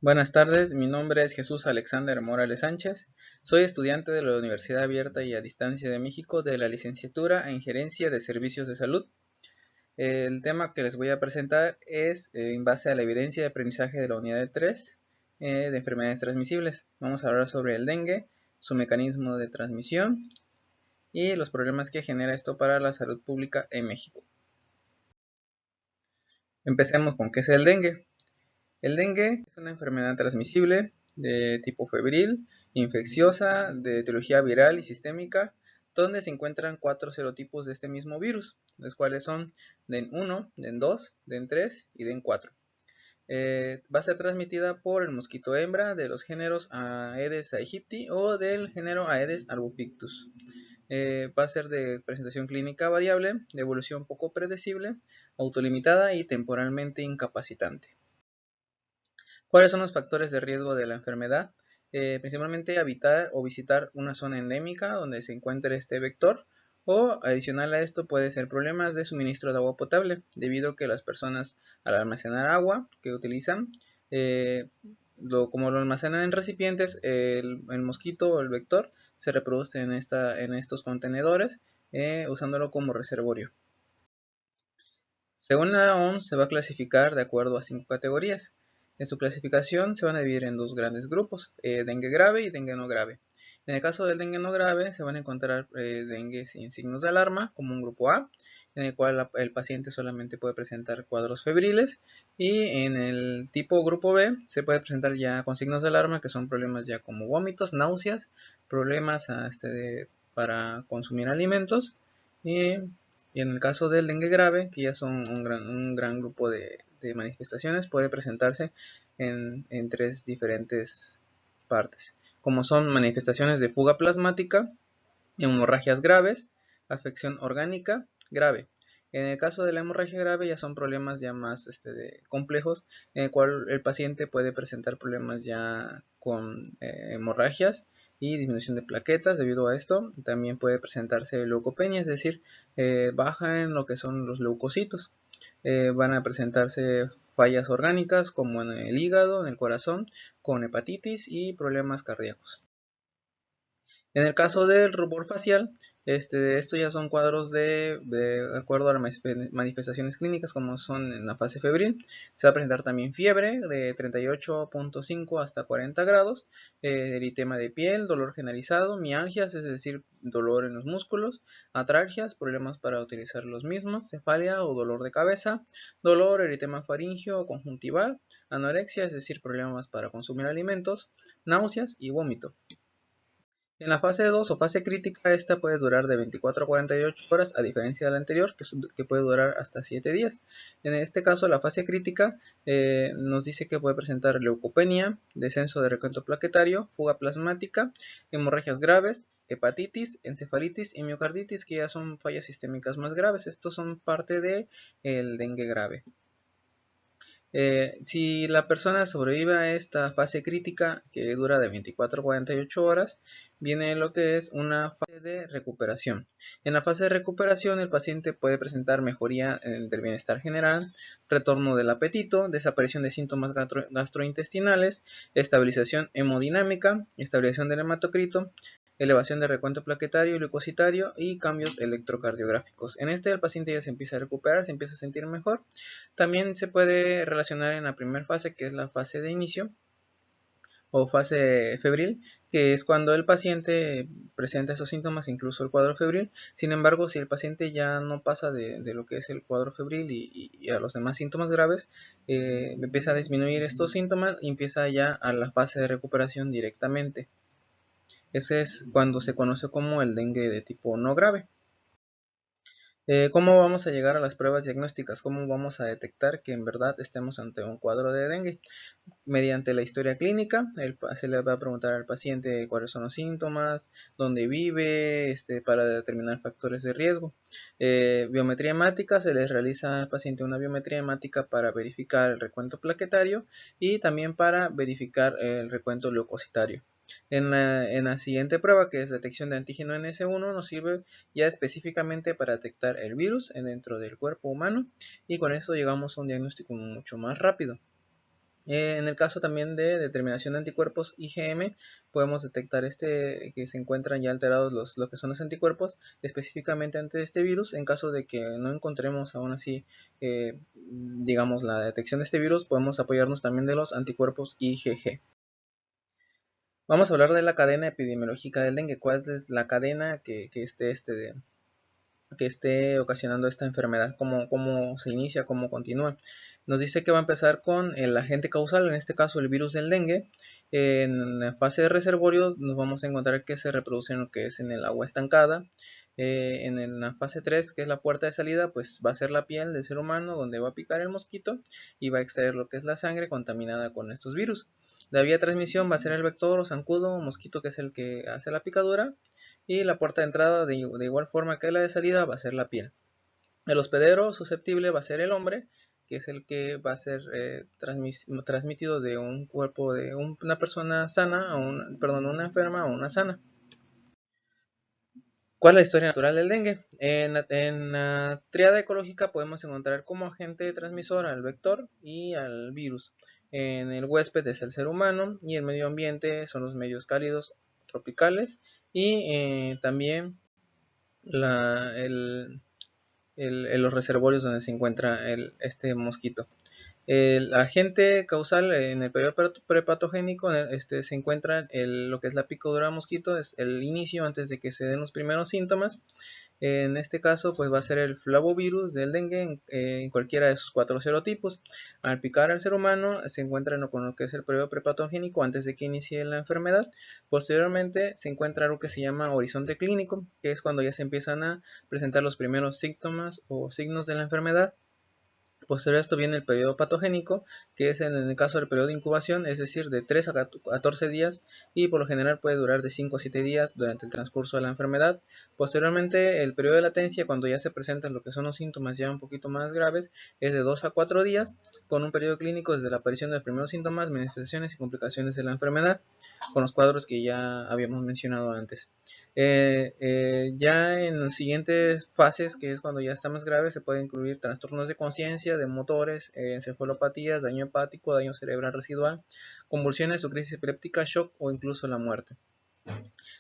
Buenas tardes, mi nombre es Jesús Alexander Morales Sánchez. Soy estudiante de la Universidad Abierta y a Distancia de México de la licenciatura en Gerencia de Servicios de Salud. El tema que les voy a presentar es en base a la evidencia de aprendizaje de la unidad de 3 de enfermedades transmisibles. Vamos a hablar sobre el dengue, su mecanismo de transmisión y los problemas que genera esto para la salud pública en México. Empecemos con qué es el dengue. El dengue es una enfermedad transmisible de tipo febril, infecciosa, de etiología viral y sistémica, donde se encuentran 4 serotipos de este mismo virus, los cuales son DEN1, DEN2, DEN3 y DEN4. Va a ser transmitida por el mosquito hembra de los géneros Aedes aegypti o del género Aedes albopictus. Va a ser de presentación clínica variable, de evolución poco predecible, autolimitada y temporalmente incapacitante. ¿Cuáles son los factores de riesgo de la enfermedad? Principalmente habitar o visitar una zona endémica donde se encuentre este vector, o adicional a esto puede ser problemas de suministro de agua potable, debido a que las personas al almacenar agua que utilizan, como lo almacenan en recipientes, el mosquito o el vector se reproduce en estos contenedores, usándolo como reservorio. Según la OMS, se va a clasificar de acuerdo a 5 categorías. En su clasificación se van a dividir en dos grandes grupos, dengue grave y dengue no grave. En el caso del dengue no grave se van a encontrar dengue sin signos de alarma, como un grupo A, en el cual el paciente solamente puede presentar cuadros febriles, y en el tipo grupo B se puede presentar ya con signos de alarma, que son problemas ya como vómitos, náuseas, problemas para consumir alimentos, y en el caso del dengue grave, que ya son un gran grupo de manifestaciones, puede presentarse en 3 diferentes partes, como son manifestaciones de fuga plasmática, hemorragias graves, afección orgánica grave. En el caso de la hemorragia grave ya son problemas ya más complejos, en el cual el paciente puede presentar problemas ya con hemorragias y disminución de plaquetas. Debido a esto también puede presentarse leucopenia, es decir, baja en lo que son los leucocitos. Van a presentarse fallas orgánicas como en el hígado, en el corazón, con hepatitis y problemas cardíacos. En el caso del rubor facial, estos ya son cuadros de acuerdo a las manifestaciones clínicas, como son en la fase febril. Se va a presentar también fiebre de 38.5 hasta 40 grados, eritema de piel, dolor generalizado, mialgias, es decir, dolor en los músculos, atralgias, problemas para utilizar los mismos, cefalia o dolor de cabeza, dolor, eritema faríngeo o conjuntival, anorexia, es decir, problemas para consumir alimentos, náuseas y vómito. En la fase 2 o fase crítica, esta puede durar de 24 a 48 horas, a diferencia de la anterior, que puede durar hasta 7 días. En este caso, la fase crítica nos dice que puede presentar leucopenia, descenso de recuento plaquetario, fuga plasmática, hemorragias graves, hepatitis, encefalitis y miocarditis, que ya son fallas sistémicas más graves. Estos son parte del dengue grave. Si la persona sobrevive a esta fase crítica, que dura de 24 a 48 horas, viene lo que es una fase de recuperación. En la fase de recuperación, el paciente puede presentar mejoría del bienestar general, retorno del apetito, desaparición de síntomas gastrointestinales, estabilización hemodinámica, estabilización del hematocrito, elevación de recuento plaquetario y leucocitario y cambios electrocardiográficos. En el paciente ya se empieza a recuperar, se empieza a sentir mejor. También se puede relacionar en la primera fase, que es la fase de inicio o fase febril, que es cuando el paciente presenta esos síntomas, incluso el cuadro febril. Sin embargo, si el paciente ya no pasa de lo que es el cuadro febril y a los demás síntomas graves, empieza a disminuir estos síntomas y empieza ya a la fase de recuperación directamente. Ese es cuando se conoce como el dengue de tipo no grave. ¿Cómo vamos a llegar a las pruebas diagnósticas? ¿Cómo vamos a detectar que en verdad estemos ante un cuadro de dengue? Mediante la historia clínica, se le va a preguntar al paciente cuáles son los síntomas, dónde vive, para determinar factores de riesgo. Biometría hemática, se les realiza al paciente una biometría hemática para verificar el recuento plaquetario y también para verificar el recuento leucocitario. En la siguiente prueba, que es detección de antígeno NS1, nos sirve ya específicamente para detectar el virus dentro del cuerpo humano, y con eso llegamos a un diagnóstico mucho más rápido. En el caso también de determinación de anticuerpos IgM, podemos detectar que se encuentran ya alterados lo que son los anticuerpos específicamente ante este virus. En caso de que no encontremos aún así, digamos, la detección de este virus, podemos apoyarnos también de los anticuerpos IgG. Vamos a hablar de la cadena epidemiológica del dengue. ¿Cuál es la cadena que esté ocasionando esta enfermedad? ¿Cómo se inicia? ¿Cómo continúa? Nos dice que va a empezar con el agente causal, en este caso el virus del dengue. En la fase de reservorio nos vamos a encontrar que se reproduce en lo que es en el agua estancada. En la fase 3, que es la puerta de salida, pues va a ser la piel del ser humano, donde va a picar el mosquito y va a extraer lo que es la sangre contaminada con estos virus. La vía de transmisión va a ser el vector o zancudo o mosquito, que es el que hace la picadura, y la puerta de entrada de igual forma que la de salida va a ser la piel. El hospedero susceptible va a ser el hombre, que es el que va a ser transmitido de un cuerpo de una persona sana a una enferma o una sana. ¿Cuál es la historia natural del dengue? En la tríada ecológica podemos encontrar como agente transmisor al vector y al virus. En el huésped es el ser humano y el medio ambiente son los medios cálidos tropicales y también los reservorios donde se encuentra este mosquito. El agente causal en el periodo prepatogénico se encuentra lo que es la picadura de mosquito, es el inicio antes de que se den los primeros síntomas. En este caso, pues va a ser el flavovirus del dengue en cualquiera de sus 4 serotipos. Al picar al ser humano, se encuentra con lo que es el periodo prepatogénico antes de que inicie la enfermedad. Posteriormente, se encuentra algo que se llama horizonte clínico, que es cuando ya se empiezan a presentar los primeros síntomas o signos de la enfermedad. Posterior a esto viene el periodo patogénico, que es en el caso del periodo de incubación, es decir, de 3 a 14 días y por lo general puede durar de 5 a 7 días durante el transcurso de la enfermedad. Posteriormente, el periodo de latencia, cuando ya se presentan lo que son los síntomas ya un poquito más graves, es de 2 a 4 días, con un periodo clínico desde la aparición de los primeros síntomas, manifestaciones y complicaciones de la enfermedad, con los cuadros que ya habíamos mencionado antes. Ya en las siguientes fases, que es cuando ya está más grave, se puede incluir trastornos de conciencia, de motores, encefalopatías, daño hepático, daño cerebral residual, convulsiones o crisis epiléptica, shock o incluso la muerte.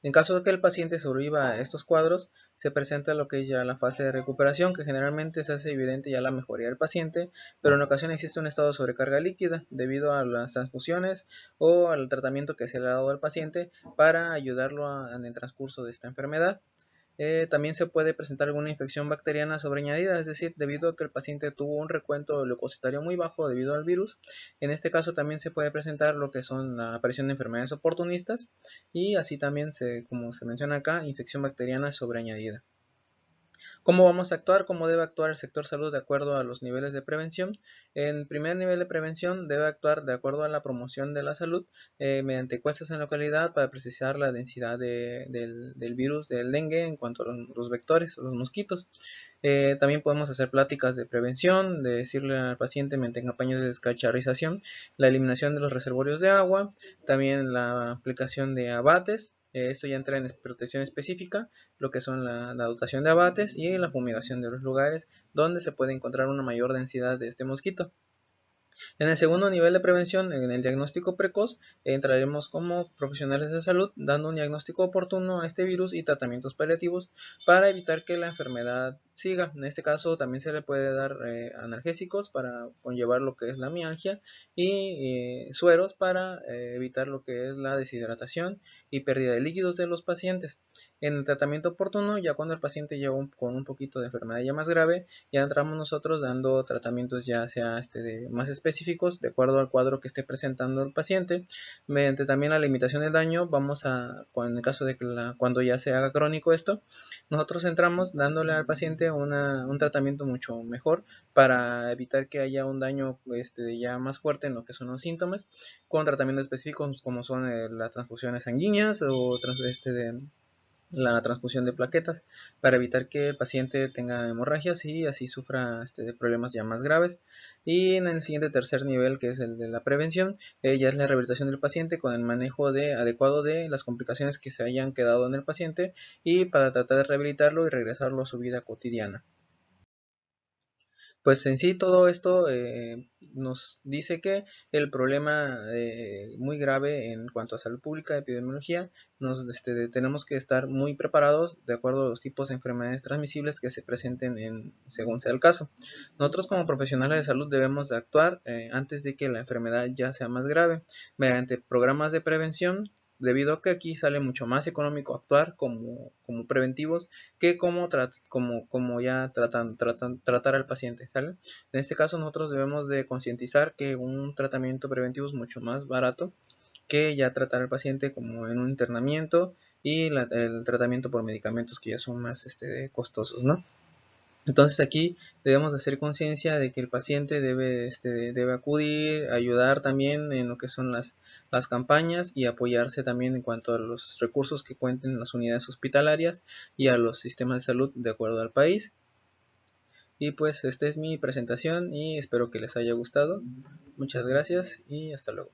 En caso de que el paciente sobreviva a estos cuadros, se presenta lo que es ya la fase de recuperación, que generalmente se hace evidente ya la mejoría del paciente, pero en ocasiones existe un estado de sobrecarga líquida debido a las transfusiones o al tratamiento que se le ha dado al paciente para ayudarlo en el transcurso de esta enfermedad. También se puede presentar alguna infección bacteriana sobreañadida, es decir, debido a que el paciente tuvo un recuento leucocitario muy bajo debido al virus. En este caso también se puede presentar lo que son la aparición de enfermedades oportunistas y así también, como se menciona acá, infección bacteriana sobreañadida. ¿Cómo vamos a actuar? ¿Cómo debe actuar el sector salud de acuerdo a los niveles de prevención? En primer nivel de prevención debe actuar de acuerdo a la promoción de la salud mediante encuestas en localidad para precisar la densidad del virus del dengue en cuanto a los vectores o los mosquitos. También podemos hacer pláticas de prevención, de decirle al paciente mediante campañas de descacharrización, la eliminación de los reservorios de agua, también la aplicación de abates. Esto ya entra en protección específica, lo que son la dotación de abates y la fumigación de los lugares donde se puede encontrar una mayor densidad de este mosquito. En el segundo nivel de prevención, en el diagnóstico precoz, entraremos como profesionales de salud dando un diagnóstico oportuno a este virus y tratamientos paliativos para evitar que la enfermedad siga. En este caso también se le puede dar analgésicos para conllevar lo que es la mialgia y sueros para evitar lo que es la deshidratación y pérdida de líquidos de los pacientes. En el tratamiento oportuno, ya cuando el paciente lleva con un poquito de enfermedad ya más grave, ya entramos nosotros dando tratamientos ya sea más específicos de acuerdo al cuadro que esté presentando el paciente. Mediante también la limitación del daño, en el caso de que cuando ya se haga crónico esto, nosotros entramos dándole al paciente un tratamiento mucho mejor para evitar que haya un daño ya más fuerte en lo que son los síntomas, con tratamientos específicos como son las transfusiones sanguíneas o la transfusión de plaquetas para evitar que el paciente tenga hemorragias y así sufra de problemas ya más graves. Y en el siguiente tercer nivel, que es el de la prevención, ya es la rehabilitación del paciente con el manejo adecuado de las complicaciones que se hayan quedado en el paciente y para tratar de rehabilitarlo y regresarlo a su vida cotidiana. Pues en sí todo esto nos dice que el problema muy grave en cuanto a salud pública, epidemiología, tenemos que estar muy preparados de acuerdo a los tipos de enfermedades transmisibles que se presenten según sea el caso. Nosotros como profesionales de salud debemos de actuar antes de que la enfermedad ya sea más grave, mediante programas de prevención, debido a que aquí sale mucho más económico actuar como preventivos que como ya tratar al paciente, ¿sale? En este caso nosotros debemos de concientizar que un tratamiento preventivo es mucho más barato que ya tratar al paciente como en un internamiento y el tratamiento por medicamentos que ya son más costosos, ¿no? Entonces aquí debemos de hacer conciencia de que el paciente debe acudir, ayudar también en lo que son las campañas y apoyarse también en cuanto a los recursos que cuenten en las unidades hospitalarias y a los sistemas de salud de acuerdo al país. Y pues esta es mi presentación y espero que les haya gustado. Muchas gracias y hasta luego.